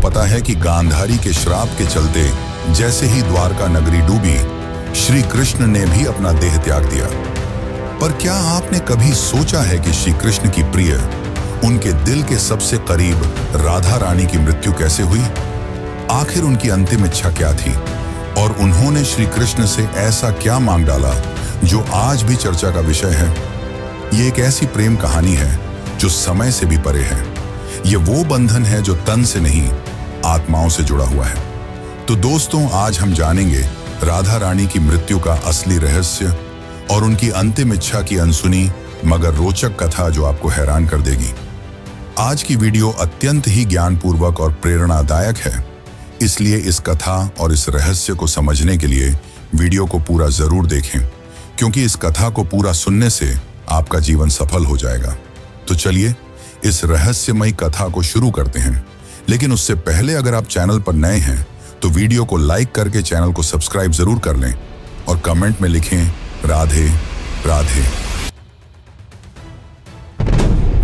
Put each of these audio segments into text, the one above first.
पता है कि गांधारी के श्राप के चलते जैसे ही द्वारका नगरी डूबी, श्री कृष्ण ने भी अपना देह त्याग दिया। पर क्या आपने कभी सोचा है कि श्री कृष्ण की प्रिय, उनके दिल के सबसे करीब राधा रानी की मृत्यु कैसे हुई? आखिर उनकी अंतिम इच्छा क्या थी और उन्होंने श्री कृष्ण से ऐसा क्या मांग डाला जो आज भी चर्चा का विषय है? ये एक ऐसी प्रेम कहानी है जो समय से भी परे है। ये वो बंधन है जो तन से नहीं, आत्माओं से जुड़ा हुआ है। तो दोस्तों, आज हम जानेंगे राधा रानी की मृत्यु का असली रहस्य और उनकी अंतिम इच्छा की अनसुनी मगर रोचक कथा जो आपको हैरान कर देगी। आज की वीडियो अत्यंत ही ज्ञानपूर्वक और प्रेरणादायक है, इसलिए इस कथा और इस रहस्य को समझने के लिए वीडियो को पूरा जरूर देखें, क्योंकि इस कथा को पूरा सुनने से आपका जीवन सफल हो जाएगा। तो चलिए इस रहस्यमयी कथा को शुरू करते हैं। लेकिन उससे पहले अगर आप चैनल पर नए हैं तो वीडियो को लाइक करके चैनल को सब्सक्राइब जरूर कर लें और कमेंट में लिखें राधे राधे।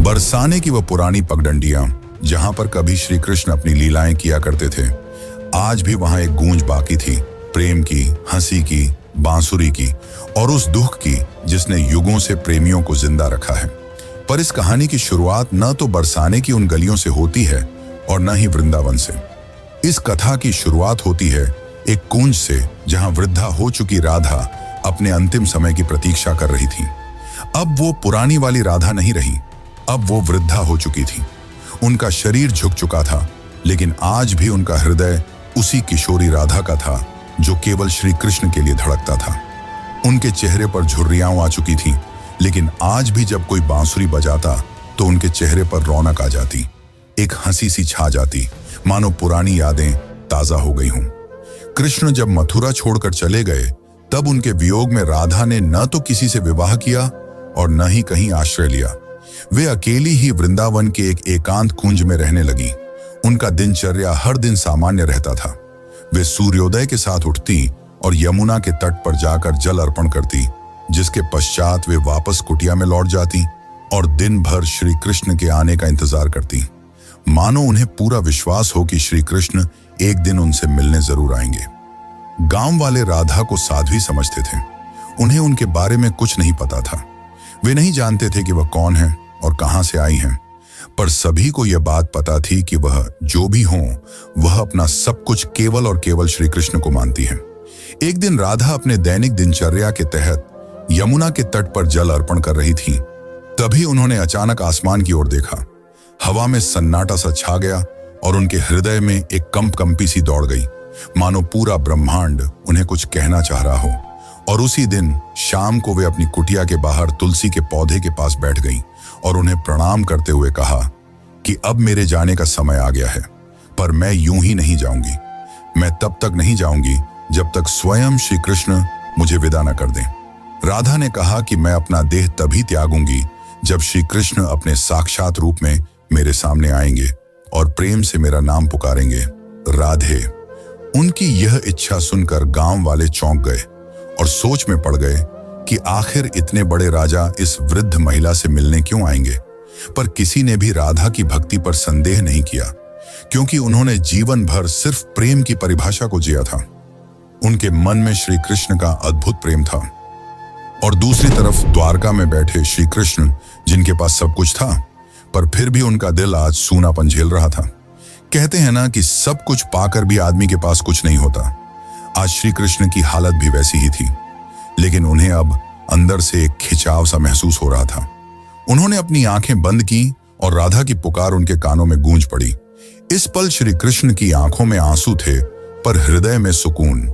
बरसाने की वह पुरानी पगडंडियां जहां पर कभी श्री कृष्ण अपनी लीलाएं किया करते थे, आज भी वहां एक गूंज बाकी थी, प्रेम की, हंसी की, बांसुरी की और उस दुख की जिसने युगों से प्रेमियों को जिंदा रखा है। पर इस कहानी की शुरुआत न तो बरसाने की उन गलियों से होती है और न ही वृंदावन से। इस कथा की शुरुआत होती है एक कुंज से, जहां वृद्धा हो चुकी राधा अपने अंतिम समय की प्रतीक्षा कर रही थी। अब वो पुरानी वाली राधा नहीं रही, अब वो वृद्धा हो चुकी थी। उनका शरीर झुक चुका था, लेकिन आज भी उनका हृदय उसी किशोरी राधा का था जो केवल श्री कृष्ण के लिए धड़कता था। उनके चेहरे पर झुर्रियां आ चुकी थीं, लेकिन आज भी जब कोई बांसुरी बजाता तो उनके चेहरे पर रौनक आ जाती, एक हंसी सी छा जाती, मानो पुरानी यादें ताजा हो गई हों। कृष्ण जब मथुरा छोड़कर चले गए, तब उनके वियोग में राधा ने न तो किसी से विवाह किया और न ही कहीं आश्रय लिया। वे अकेली ही वृंदावन के एक एकांत कुंज में रहने लगी। उनका दिनचर्या हर दिन सामान्य रहता था। वे सूर्योदय के साथ उठती और यमुना के तट पर जाकर जल अर्पण करती, जिसके पश्चात वे वापस कुटिया में लौट जाती और दिन भर श्री कृष्ण के आने का इंतजार करती, मानो उन्हें पूरा विश्वास हो कि श्री कृष्ण एक दिन उनसे मिलने जरूर आएंगे। गांव वाले राधा को साध्वी समझते थे। उन्हें उनके बारे में कुछ नहीं पता था। वे नहीं जानते थे कि वह कौन है और कहां से आई हैं, पर सभी को यह बात पता थी कि वह जो भी हो, वह अपना सब कुछ केवल और केवल श्री कृष्ण को मानती है। एक दिन राधा अपने दैनिक दिनचर्या के तहत यमुना के तट पर जल अर्पण कर रही थी। तभी उन्होंने अचानक आसमान की ओर देखा। हवा में सन्नाटा सा छा गया और उनके हृदय में एक कंपी सी दौड़ गई, मानो पूरा ब्रह्मांड उन्हें कुछ कहना चाह रहा हो। और उसी दिन शाम को वे अपनी कुटिया के बाहर तुलसी के पौधे के पास बैठ गईं और उन्हें प्रणाम करते हुए कहा कि अब मेरे जाने का समय आ गया है, पर मैं यूं ही नहीं जाऊंगी। मैं तब तक नहीं जाऊंगी जब तक स्वयं श्री कृष्ण मुझे विदा न कर दें। राधा ने कहा कि मैं अपना देह तभी त्यागूंगी जब श्री कृष्ण अपने साक्षात रूप में मेरे सामने आएंगे और प्रेम से मेरा नाम पुकारेंगे, राधे। उनकी यह इच्छा सुनकर गांव वाले चौंक गए और सोच में पड़ गए कि आखिर इतने बड़े राजा इस वृद्ध महिला से मिलने क्यों आएंगे। पर किसी ने भी राधा की भक्ति पर संदेह नहीं किया, क्योंकि उन्होंने जीवन भर सिर्फ प्रेम की परिभाषा को जिया था। उनके मन में श्री कृष्ण का अद्भुत प्रेम था और दूसरी तरफ द्वारका में बैठे श्री कृष्ण, जिनके पास सब कुछ था, पर फिर भी उनका दिल आज सूनापन झेल रहा था। कहते हैं ना कि सब कुछ पाकर भी आदमी के पास कुछ नहीं होता। आज श्री कृष्ण की हालत भी वैसी ही थी, लेकिन उन्हें अब अंदर से एक खिंचाव सा महसूस हो रहा था। उन्होंने अपनी आंखें बंद की और राधा की पुकार उनके कानों में गूंज पड़ी। इस पल श्री कृष्ण की आंखों में आंसू थे, पर हृदय में सुकून।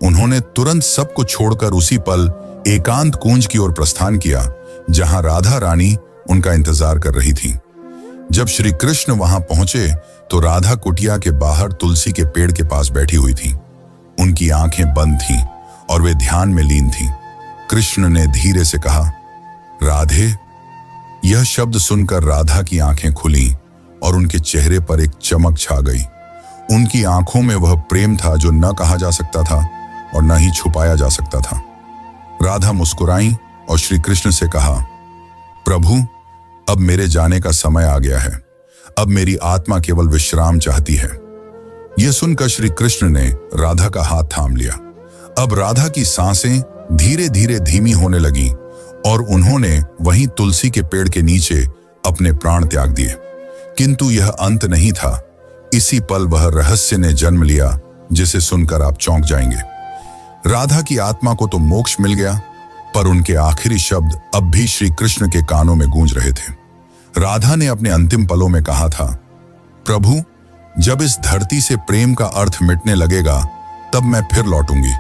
उन्होंने तुरंत सब कुछ छोड़कर उसी पल एकांत कुंज की ओर प्रस्थान किया, जहां राधा रानी उनका इंतजार कर रही थी। जब श्री कृष्ण वहां पहुंचे तो राधा कुटिया के बाहर तुलसी के पेड़ के पास बैठी हुई थी। उनकी आंखें बंद थीं और वे ध्यान में लीन थीं। कृष्ण ने धीरे से कहा, राधे। यह शब्द सुनकर राधा की आंखें खुली और उनके चेहरे पर एक चमक छा गई। उनकी आंखों में वह प्रेम था जो न कहा जा सकता था और न ही छुपाया जा सकता था। राधा मुस्कुराई और श्री कृष्ण से कहा, प्रभु, अब मेरे जाने का समय आ गया है। अब मेरी आत्मा केवल विश्राम चाहती है। यह सुनकर श्री कृष्ण ने राधा का हाथ थाम लिया। अब राधा की सांसें धीरे धीरे धीमी होने लगी और उन्होंने वहीं तुलसी के पेड़ के नीचे अपने प्राण त्याग दिए। किंतु यह अंत नहीं था। इसी पल वह रहस्य ने जन्म लिया जिसे सुनकर आप चौंक जाएंगे। राधा की आत्मा को तो मोक्ष मिल गया, पर उनके आखिरी शब्द अब भी श्री कृष्ण के कानों में गूंज रहे थे। राधा ने अपने अंतिम पलों में कहा था, प्रभु, जब इस धरती से प्रेम का अर्थ मिटने लगेगा तब मैं फिर लौटूंगी।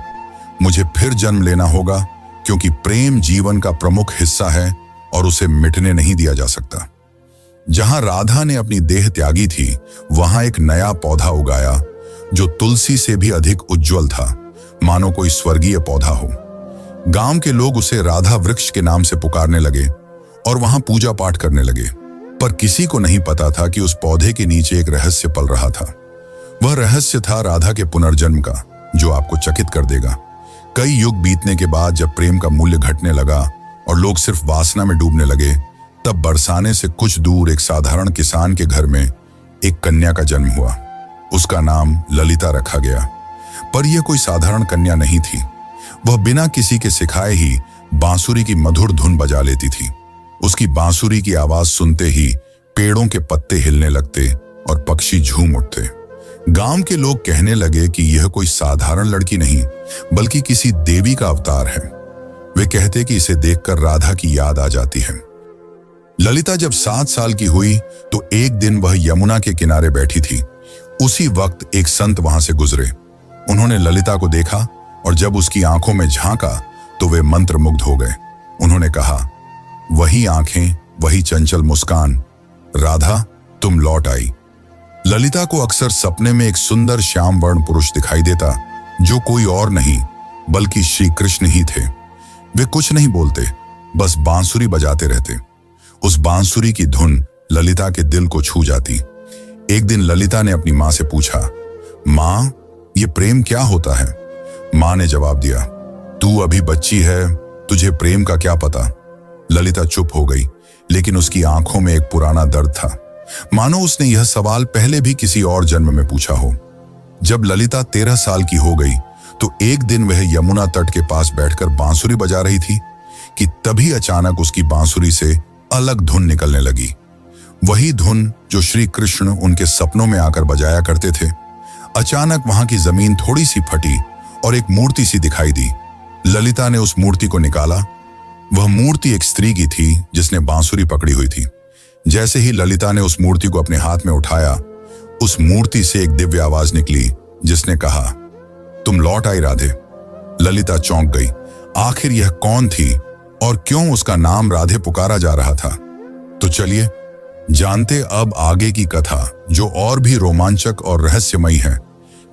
मुझे फिर जन्म लेना होगा, क्योंकि प्रेम जीवन का प्रमुख हिस्सा है और उसे मिटने नहीं दिया जा सकता। जहां राधा ने अपनी देह त्यागी थी, वहां एक नया पौधा उगाया जो तुलसी से भी अधिक उज्जवल था, मानो कोई स्वर्गीय पौधा हो। गांव के लोग उसे राधा वृक्ष के नाम से पुकारने लगे और वहां पूजा पाठ करने लगे। पर किसी को नहीं पता था कि उस पौधे के नीचे एक रहस्य पल रहा था। वह रहस्य था राधा के पुनर्जन्म का, जो आपको चकित कर देगा। कई युग बीतने के बाद जब प्रेम का मूल्य घटने लगा और लोग सिर्फ वासना में डूबने लगे, तब बरसाने से कुछ दूर एक साधारण किसान के घर में एक कन्या का जन्म हुआ। उसका नाम ललिता रखा गया। पर यह कोई साधारण कन्या नहीं थी। वह बिना किसी के सिखाए ही बांसुरी की मधुर धुन बजा लेती थी। उसकी बांसुरी की आवाज सुनते ही पेड़ों के पत्ते हिलने लगते और पक्षी झूम उठते। गांव के लोग कहने लगे कि यह कोई साधारण लड़की नहीं, बल्कि किसी देवी का अवतार है। वे कहते कि इसे देखकर राधा की याद आ जाती है। ललिता जब 7 साल की हुई तो एक दिन वह यमुना के किनारे बैठी थी। उसी वक्त एक संत वहां से गुजरे। उन्होंने ललिता को देखा और जब उसकी आंखों में झांका तो वे मंत्रमुग्ध हो गए। उन्होंने कहा, वही आंखें, वही चंचल मुस्कान, राधा तुम लौट आई। ललिता को अक्सर सपने में एक सुंदर श्याम वर्ण पुरुष दिखाई देता, जो कोई और नहीं बल्कि श्री कृष्ण ही थे। वे कुछ नहीं बोलते, बस बांसुरी बजाते रहते। उस बांसुरी की धुन ललिता के दिल को छू जाती। एक दिन ललिता ने अपनी माँ से पूछा, माँ, ये प्रेम क्या होता है? माँ ने जवाब दिया, तू अभी बच्ची है, तुझे प्रेम का क्या पता। ललिता चुप हो गई, लेकिन उसकी आंखों में एक पुराना दर्द था, मानो उसने यह सवाल पहले भी किसी और जन्म में पूछा हो। जब ललिता 13 साल की हो गई तो एक दिन वह यमुना तट के पास बैठकर बांसुरी बजा रही थी कि तभी अचानक उसकी बांसुरी से अलग धुन निकलने लगी। वही धुन जो श्री कृष्ण उनके सपनों में आकर बजाया करते थे। अचानक वहां की जमीन थोड़ी सी फटी और एक मूर्ति सी दिखाई दी। ललिता ने उस मूर्ति को निकाला। वह मूर्ति एक स्त्री की थी जिसने बांसुरी पकड़ी हुई थी। जैसे ही ललिता ने उस मूर्ति को अपने हाथ में उठाया, उस मूर्ति से एक दिव्य आवाज निकली जिसने कहा, तुम लौट आई राधे। ललिता चौंक गई। आखिर यह कौन थी और क्यों उसका नाम राधे पुकारा जा रहा था? तो चलिए जानते अब आगे की कथा, जो और भी रोमांचक और रहस्यमयी है।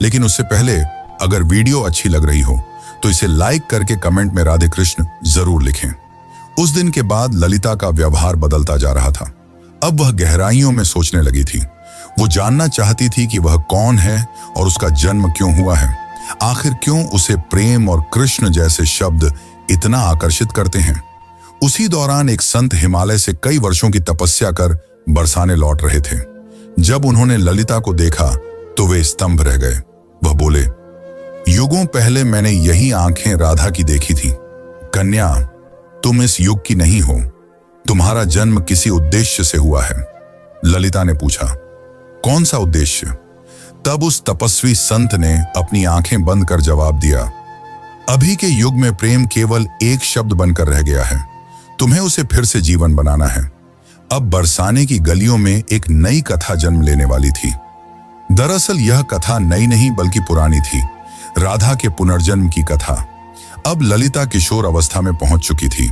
लेकिन उससे पहले अगर वीडियो अच्छी लग रही हो तो इसे लाइक करके कमेंट में राधे कृष्ण जरूर लिखें। उस दिन के बाद ललिता का व्यवहार बदलता जा रहा था। अब वह गहराइयों में सोचने लगी थी। वो जानना चाहती थी कि वह कौन है और उसका जन्म क्यों हुआ है। आखिर क्यों उसे प्रेम और कृष्ण जैसे शब्द इतना आकर्षित करते हैं। उसी दौरान एक संत हिमालय से कई वर्षों की तपस्या कर बरसाने लौट रहे थे। जब उन्होंने ललिता को देखा तो वे स्तंभ रह गए। वह बोले, युगों पहले मैंने यही आंखें राधा की देखी थी। कन्या, तुम इस युग की नहीं हो। तुम्हारा जन्म किसी उद्देश्य से हुआ है। ललिता ने पूछा, कौन सा उद्देश्य? तब उस तपस्वी संत ने अपनी आंखें बंद कर जवाब दिया, अभी के युग में प्रेम केवल एक शब्द बनकर रह गया है। तुम्हें उसे फिर से जीवन बनाना है। अब बरसाने की गलियों में एक नई कथा जन्म लेने वाली थी। दरअसल यह कथा नई नहीं बल्कि पुरानी थी, राधा के पुनर्जन्म की कथा। अब ललिता किशोर अवस्था में पहुंच चुकी थी।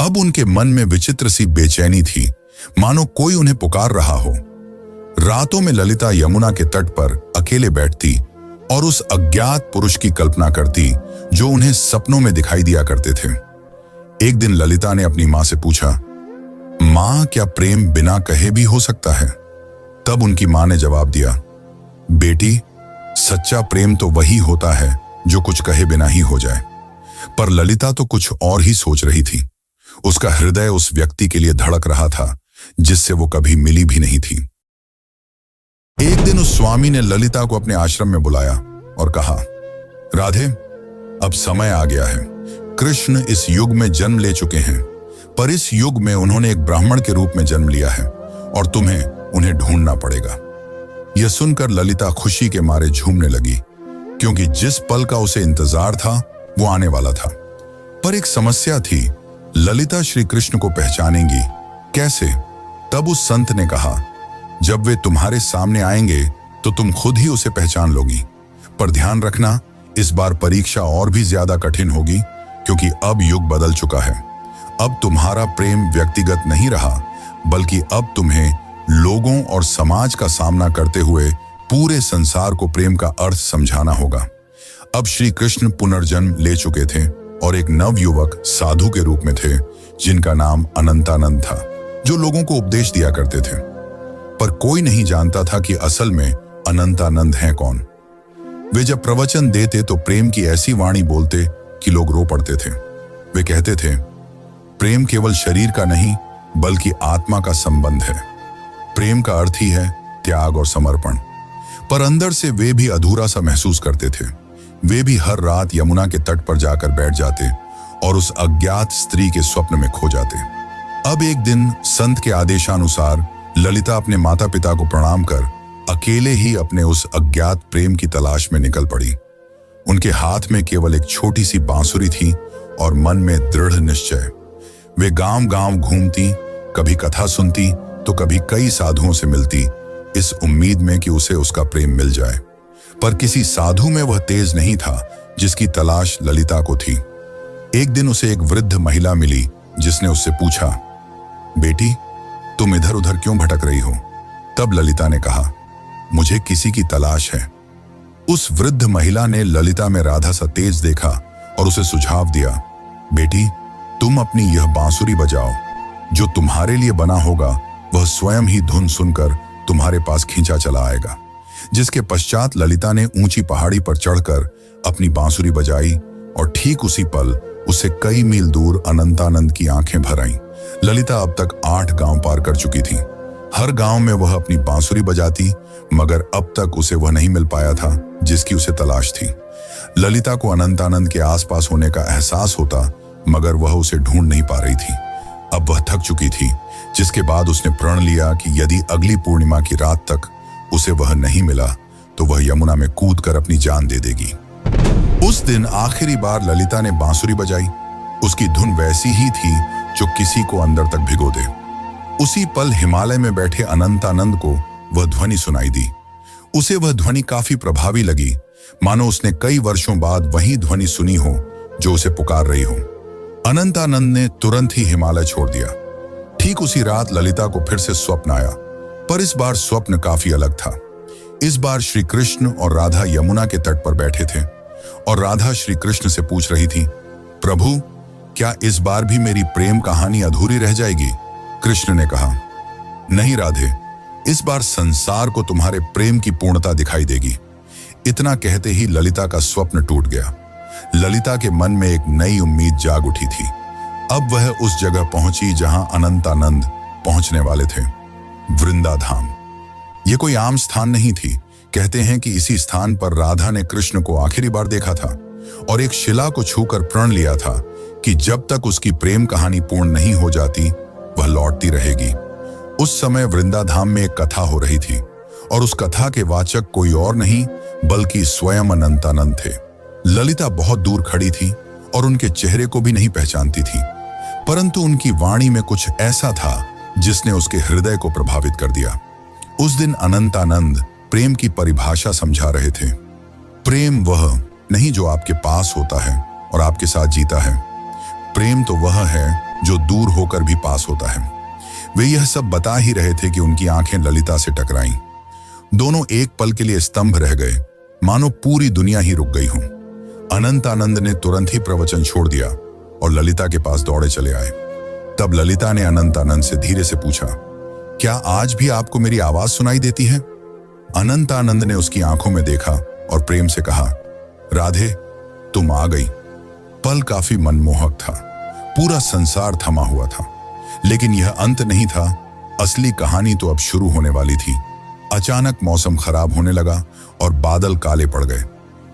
अब उनके मन में विचित्र सी बेचैनी थी, मानो कोई उन्हें पुकार रहा हो। रातों में ललिता यमुना के तट पर अकेले बैठती और उस अज्ञात पुरुष की कल्पना करती जो उन्हें सपनों में दिखाई दिया करते थे। एक दिन ललिता ने अपनी मां से पूछा, मां, क्या प्रेम बिना कहे भी हो सकता है? तब उनकी मां ने जवाब दिया, बेटी, सच्चा प्रेम तो वही होता है जो कुछ कहे बिना ही हो जाए। पर ललिता तो कुछ और ही सोच रही थी। उसका हृदय उस व्यक्ति के लिए धड़क रहा था जिससे वो कभी मिली भी नहीं थी। एक दिन उस स्वामी ने ललिता को अपने आश्रम में बुलाया और कहा, राधे, अब समय आ गया है। कृष्ण इस युग में जन्म ले चुके हैं, पर इस युग में उन्होंने एक ब्राह्मण के रूप में जन्म लिया है और तुम्हें उन्हें ढूंढना पड़ेगा। यह सुनकर ललिता खुशी के मारे झूमने लगी, क्योंकि जिस पल का उसे इंतजार था वो आने वाला था। पर एक समस्या थी, ललिता श्री कृष्ण को पहचानेंगी कैसे? तब उस संत ने कहा, जब वे तुम्हारे सामने आएंगे तो तुम खुद ही उसे पहचान लोगी। पर ध्यान रखना, इस बार परीक्षा और भी ज्यादा कठिन होगी, क्योंकि अब युग बदल चुका है। अब तुम्हारा प्रेम व्यक्तिगत नहीं रहा, बल्कि अब तुम्हें लोगों और समाज का सामना करते हुए पूरे संसार को प्रेम का अर्थ समझाना होगा। अब श्री कृष्ण पुनर्जन्म ले चुके थे और एक नव युवक साधु के रूप में थे, जिनका नाम अनंतानंद था, जो लोगों को उपदेश दिया करते थे। पर कोई नहीं जानता था कि असल में अनंतानंद हैं कौन। वे जब प्रवचन देते तो प्रेम की ऐसी वाणी बोलते कि लोग रो पड़ते थे। वे कहते थे, प्रेम केवल शरीर का नहीं बल्कि आत्मा का संबंध है। प्रेम का अर्थ ही है त्याग और समर्पण। पर अंदर से वे भी अधूरा सा महसूस करते थे। वे भी हर रात यमुना के तट पर जाकर बैठ जाते और उस अज्ञात स्त्री के स्वप्न में खो जाते। अब एक दिन संत के आदेशानुसार ललिता अपने माता पिता को प्रणाम कर अकेले ही अपने उस अज्ञात प्रेम की तलाश में निकल पड़ी। उनके हाथ में केवल एक छोटी सी बांसुरी थी और मन में दृढ़ निश्चय। वे गांव-गांव घूमती, कभी कथा सुनती तो कभी कई साधुओं से मिलती, इस उम्मीद में कि उसे उसका प्रेम मिल जाए। पर किसी साधु में वह तेज नहीं था जिसकी तलाश ललिता को थी। एक दिन उसे एक वृद्ध महिला मिली, जिसने उससे पूछा, बेटी, तुम इधर उधर क्यों भटक रही हो? तब ललिता ने कहा, मुझे किसी की तलाश है। उस वृद्ध महिला ने ललिता में राधा सा तेज देखा और उसे सुझाव दिया, बेटी, तुम अपनी यह बांसुरी बजाओ। जो तुम्हारे लिए बना होगा वह स्वयं ही धुन सुनकर तुम्हारे पास खींचा चला आएगा। जिसके पश्चात ललिता ने ऊंची पहाड़ी पर चढ़कर अपनी बांसुरी बजाई और ठीक उसी पल उसे कई मील दूर अनंतानंद की आंखें भर आईं। ललिता अब तक 8 गांव पार कर चुकी थी। हर गांव में वह अपनी बांसुरी बजाती, मगर अब तक उसे वह नहीं मिल पाया था जिसकी उसे तलाश थी। ललिता को अनंतानंद के आसपास होने का एहसास होता, मगर वह उसे ढूंढ नहीं पा रही थी। अब वह थक चुकी थी, जिसके बाद उसने प्रण लिया कि यदि अगली पूर्णिमा की रात तक उसे वह नहीं मिला तो वह यमुना में कूदकर अपनी जान दे देगी। उस दिन आखिरी बार ललिता ने बांसुरी बजाई। उसकी धुन वैसी ही थी जो किसी को अंदर तक भिगो दे। उसी पल हिमालय में बैठे अनंतानंद को वह ध्वनि सुनाई दी। उसे वह ध्वनि काफी प्रभावी लगी, मानो उसने कई वर्षों बाद वही ध्वनि सुनी हो जो उसे पुकार रही हो। अनंतानंद ने तुरंत ही हिमालय छोड़ दिया। ठीक उसी रात ललिता को फिर से स्वप्न आया, पर इस बार स्वप्न काफी अलग था। इस बार श्री कृष्ण और राधा यमुना के तट पर बैठे थे और राधा श्री कृष्ण से पूछ रही थी, प्रभु, क्या इस बार भी मेरी प्रेम कहानी अधूरी रह जाएगी? कृष्ण ने कहा, नहीं राधे, इस बार संसार को तुम्हारे प्रेम की पूर्णता दिखाई देगी। इतना कहते ही ललिता का स्वप्न टूट गया। ललिता के मन में एक नई उम्मीद जाग उठी थी। अब वह उस जगह पहुंची जहां अनंतानंद पहुंचने वाले थे, वृंदाधाम। यह कोई आम स्थान नहीं थी। कहते हैं कि इसी स्थान पर राधा ने कृष्ण को आखिरी बार देखा था और एक शिला को छूकर प्रण लिया था कि जब तक उसकी प्रेम कहानी पूर्ण नहीं हो जाती वह लौटती रहेगी। उस समय वृंदाधाम में एक कथा हो रही थी और उस कथा के वाचक कोई और नहीं बल्कि स्वयं अनंतानंद थे। ललिता बहुत दूर खड़ी थी और उनके चेहरे को भी नहीं पहचानती थी, परंतु उनकी वाणी में कुछ ऐसा था जिसने उसके हृदय को प्रभावित कर दिया। उस दिन अनंतानंद प्रेम की परिभाषा समझा रहे थे। प्रेम वह नहीं जो आपके पास होता है और आपके साथ जीता है। प्रेम तो वह है जो दूर होकर भी पास होता है। वे यह सब बता ही रहे थे कि उनकी आंखें ललिता से टकराईं। दोनों एक पल के लिए स्तंभ रह गए, मानो पूरी दुनिया ही रुक गई हो। अनंतानंद ने तुरंत ही प्रवचन छोड़ दिया और ललिता के पास दौड़े चले आए। तब ललिता ने अनंतानंद से धीरे से पूछा, क्या आज भी आपको मेरी आवाज सुनाई देती है? अनंतानंद ने उसकी आंखों में देखा और प्रेम से कहा, राधे, तुम आ गई। पल काफी मनमोहक था। पूरा संसार थमा हुआ था, लेकिन यह अंत नहीं था। असली कहानी तो अब शुरू होने वाली थी। अचानक मौसम खराब होने लगा और बादल काले पड़ गए,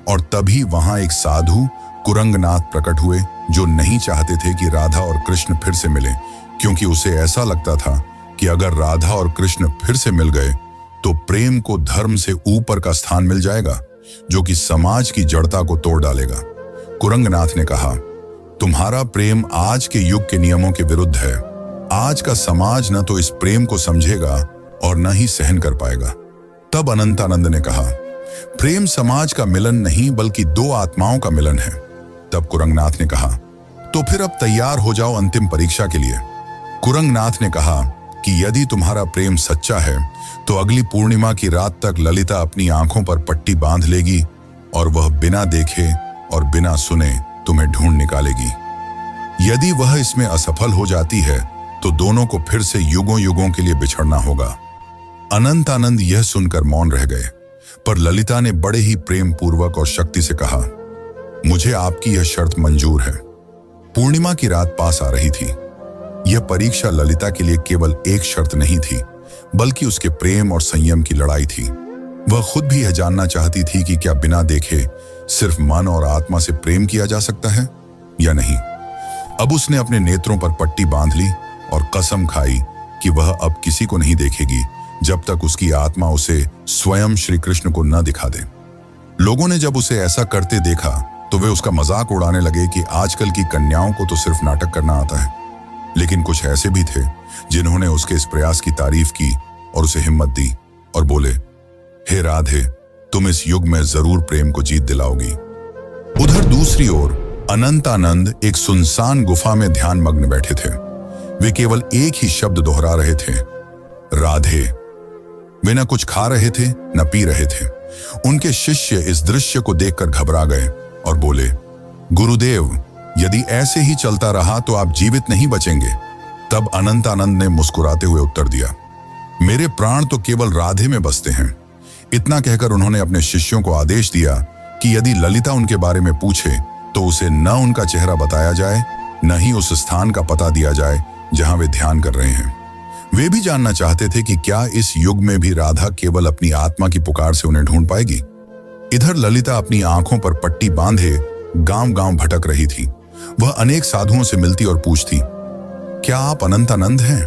और तभी वहां एक साधु कुरंगनाथ प्रकट हुए, जो नहीं चाहते थे कि राधा और कृष्ण फिर से मिलें, क्योंकि उसे ऐसा लगता था कि अगर राधा और कृष्ण फिर से मिल गए तो प्रेम को धर्म से ऊपर का स्थान मिल जाएगा, जो कि समाज की जड़ता को तोड़ डालेगा। कुरंगनाथ ने कहा, तुम्हारा प्रेम आज के युग के नियमों के विरुद्ध है। आज का समाज न तो इस प्रेम को समझेगा और न ही सहन कर पाएगा। तब अनंतानंद ने कहा, प्रेम समाज का मिलन नहीं बल्कि दो आत्माओं का मिलन है। तब कुरंगनाथ ने कहा, तो फिर अब तैयार हो जाओ अंतिम परीक्षा के लिए। कुरंगनाथ ने कहा कि यदि तुम्हारा प्रेम सच्चा है तो अगली पूर्णिमा की रात तक ललिता अपनी आंखों पर पट्टी बांध लेगी और वह बिना देखे और बिना सुने तुम्हें ढूंढ निकालेगी। यदि वह इसमें असफल हो जाती है तो दोनों को फिर से युगों युगों के लिए बिछड़ना होगा। अनंतानंद यह सुनकर मौन रह गए, पर ललिता ने बड़े ही प्रेम पूर्वक और शक्ति से कहा, मुझे आपकी यह शर्त मंजूर है। पूर्णिमा की रात पास आ रही थी। यह परीक्षा ललिता के लिए केवल एक शर्त नहीं थी, बल्कि उसके प्रेम और संयम की लड़ाई थी। वह खुद भी यह जानना चाहती थी कि क्या बिना देखे सिर्फ मन और आत्मा से प्रेम किया जा सकता है या नहीं। अब उसने अपने नेत्रों पर पट्टी बांध ली और कसम खाई कि वह अब किसी को नहीं देखेगी जब तक उसकी आत्मा उसे स्वयं श्री कृष्ण को न दिखा दे। लोगों ने जब उसे ऐसा करते देखा तो वे उसका मजाक उड़ाने लगे कि आजकल की कन्याओं को तो सिर्फ नाटक करना आता है। लेकिन कुछ ऐसे भी थे जिन्होंने उसके इस प्रयास की तारीफ की और उसे हिम्मत दी और बोले, हे राधे, तुम इस युग में जरूर प्रेम को जीत दिलाओगी। उधर दूसरी ओर अनंतानंद एक सुनसान गुफा में ध्यान मग्न बैठे थे। वे केवल एक ही शब्द दोहरा रहे थे, राधे। वे न कुछ खा रहे थे न पी रहे थे। उनके शिष्य इस दृश्य को देखकर घबरा गए और बोले, गुरुदेव, यदि ऐसे ही चलता रहा तो आप जीवित नहीं बचेंगे। तब अनंतानंद ने मुस्कुराते हुए उत्तर दिया, मेरे प्राण तो केवल राधे में बसते हैं। इतना कहकर उन्होंने अपने शिष्यों को आदेश दिया कि यदि ललिता उनके बारे में पूछे तो उसे न उनका चेहरा बताया जाए, न ही उस स्थान का पता दिया जाए जहां वे ध्यान कर रहे हैं। वे भी जानना चाहते थे कि क्या इस युग में भी राधा केवल अपनी आत्मा की पुकार से उन्हें ढूंढ पाएगी। इधर ललिता अपनी आंखों पर पट्टी बांधे गांव-गांव भटक रही थी। वह अनेक साधुओं से मिलती और पूछती, क्या आप अनंतानंद हैं?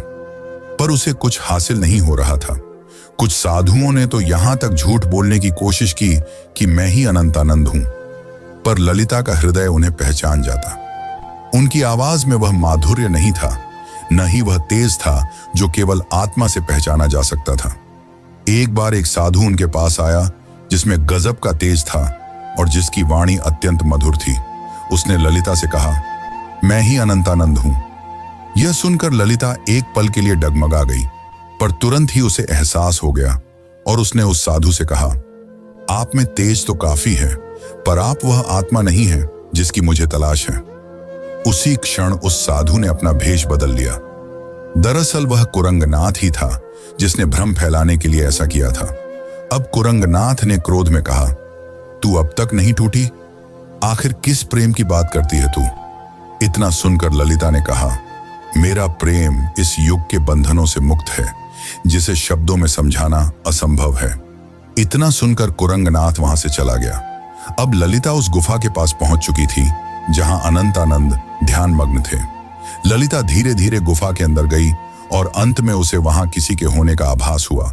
पर उसे कुछ हासिल नहीं हो रहा था। कुछ साधुओं ने तो यहां तक झूठ बोलने की कोशिश की कि मैं ही अनंतानंद हूं, पर ललिता का हृदय उन्हें पहचान जाता। उनकी आवाज में वह माधुर्य नहीं था, न ही वह तेज था जो केवल आत्मा से पहचाना जा सकता था। एक बार एक साधु उनके पास आया जिसमें गजब का तेज था और जिसकी वाणी अत्यंत मधुर थी। उसने ललिता से कहा, मैं ही अनंतानंद हूं। यह सुनकर ललिता एक पल के लिए डगमगा गई, पर तुरंत ही उसे एहसास हो गया और उसने उस साधु से कहा, आप में तेज तो काफी है, पर आप वह आत्मा नहीं है जिसकी मुझे तलाश है। उसी क्षण उस साधु ने अपना भेष बदल लिया। दरअसल वह कुरंगनाथ ही था जिसने भ्रम फैलाने के लिए ऐसा किया था। अब कुरंगनाथ ने क्रोध में कहा, तू अब तक नहीं टूटी? आखिर किस प्रेम की बात करती है तू? इतना सुनकर ललिता ने कहा, मेरा प्रेम इस युग के बंधनों से मुक्त है, जिसे शब्दों में समझाना असंभव है। इतना सुनकर कुरंगनाथ वहां से चला गया। अब ललिता उस गुफा के पास पहुंच चुकी थी जहां अनंतानंद ध्यान मग्न थे। ललिता धीरे धीरे गुफा के अंदर गई और अंत में उसे वहां किसी के होने का आभास हुआ,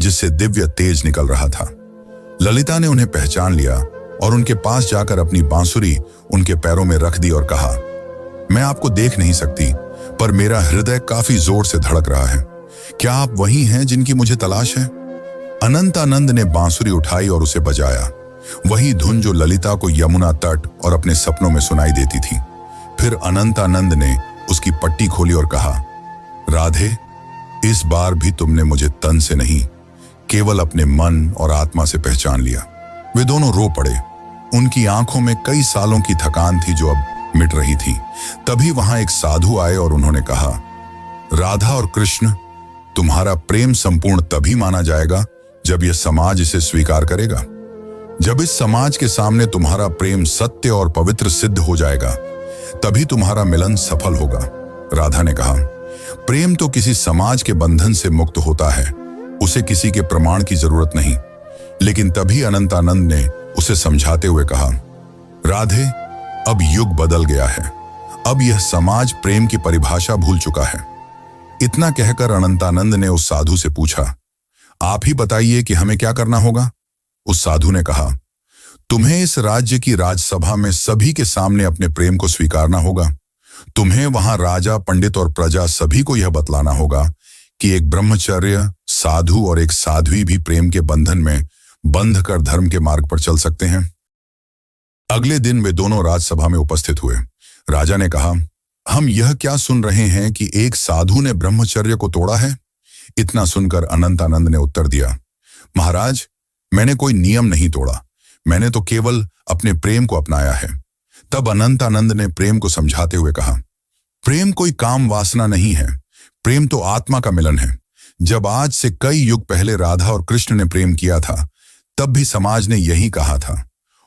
जिससे दिव्य तेज निकल रहा था। ललिता ने उन्हें पहचान लिया और उनके पास जाकर अपनी बांसुरी उनके पैरों में रख दी और कहा, मैं आपको देख नहीं सकती, पर मेरा हृदय काफी जोर से धड़क रहा है। क्या आप वही हैं जिनकी मुझे तलाश है? अनंतानंद ने बांसुरी उठाई और उसे बजाया, वही धुन जो ललिता को यमुना तट और अपने सपनों में सुनाई देती थी। फिर अनंतानंद ने उसकी पट्टी खोली और कहा, राधे, इस बार भी तुमने मुझे तन से नहीं, केवल अपने मन और आत्मा से पहचान लिया। वे दोनों रो पड़े। उनकी आंखों में कई सालों की थकान थी जो अब मिट रही थी। तभी वहां एक साधु आए और उन्होंने कहा, राधा और कृष्ण, तुम्हारा प्रेम संपूर्ण तभी माना जाएगा जब यह समाज इसे स्वीकार करेगा। जब इस समाज के सामने तुम्हारा प्रेम सत्य और पवित्र सिद्ध हो जाएगा, तभी तुम्हारा मिलन सफल होगा। राधा ने कहा, प्रेम तो किसी समाज के बंधन से मुक्त होता है, उसे किसी के प्रमाण की जरूरत नहीं। लेकिन तभी अनंतानंद ने उसे समझाते हुए कहा, राधे, अब युग बदल गया है। अब यह समाज प्रेम की परिभाषा भूल चुका है। इतना कहकर अनंतानंद ने उस साधु से पूछा, आप ही बताइए कि हमें क्या करना होगा। उस साधु ने कहा, तुम्हें इस राज्य की राजसभा में सभी के सामने अपने प्रेम को स्वीकारना होगा। तुम्हें वहां राजा, पंडित और प्रजा सभी को यह बतलाना होगा कि एक ब्रह्मचर्य साधु और एक साध्वी भी प्रेम के बंधन में बंध कर धर्म के मार्ग पर चल सकते हैं। अगले दिन वे दोनों राजसभा में उपस्थित हुए। राजा ने कहा, हम यह क्या सुन रहे हैं कि एक साधु ने ब्रह्मचर्य को तोड़ा है। इतना सुनकर अनंतानंद ने उत्तर दिया, महाराज, मैंने कोई नियम नहीं तोड़ा, मैंने तो केवल अपने प्रेम को अपनाया है। तब अनंतानंद ने प्रेम को समझाते हुए कहा, प्रेम कोई काम वासना नहीं है, प्रेम तो आत्मा का मिलन है। जब आज से कई युग पहले राधा और कृष्ण ने प्रेम किया था, तब भी समाज ने यही कहा था,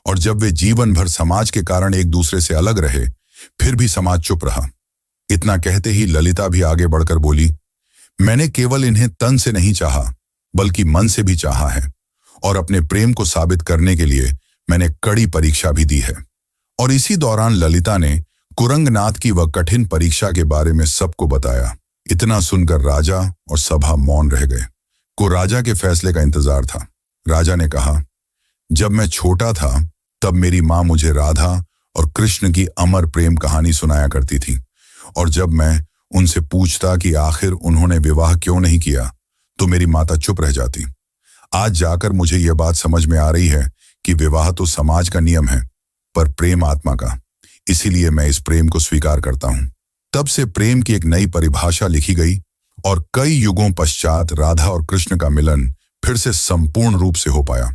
और जब वे जीवन भर समाज के कारण एक दूसरे से अलग रहे, फिर भी समाज चुप रहा। इतना कहते ही ललिता भी आगे बढ़कर बोली, मैंने केवल इन्हें तन से नहीं चाहा, बल्कि मन से भी चाहा है, और अपने प्रेम को साबित करने के लिए मैंने कड़ी परीक्षा भी दी है। और इसी दौरान ललिता ने कुरंगनाथ की वह कठिन परीक्षा के बारे में सबको बताया। इतना सुनकर राजा और सभा मौन रह गए। को राजा के फैसले का इंतजार था। राजा ने कहा, जब मैं छोटा था तब मेरी माँ मुझे राधा और कृष्ण की अमर प्रेम कहानी सुनाया करती थी, और जब मैं उनसे पूछता कि आखिर उन्होंने विवाह क्यों नहीं किया, तो मेरी माता चुप रह जाती। आज जाकर मुझे यह बात समझ में आ रही है कि विवाह तो समाज का नियम है, पर प्रेम आत्मा का। इसीलिए मैं इस प्रेम को स्वीकार करता हूं। तब से प्रेम की एक नई परिभाषा लिखी गई, और कई युगों पश्चात राधा और कृष्ण का मिलन फिर से संपूर्ण रूप से हो पाया।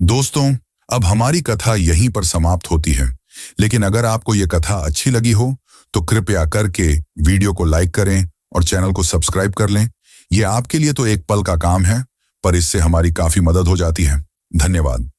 दोस्तों, अब हमारी कथा यहीं पर समाप्त होती है, लेकिन अगर आपको यह कथा अच्छी लगी हो तो कृपया करके वीडियो को लाइक करें और चैनल को सब्सक्राइब कर लें। यह आपके लिए तो एक पल का काम है, पर इससे हमारी काफी मदद हो जाती है। धन्यवाद।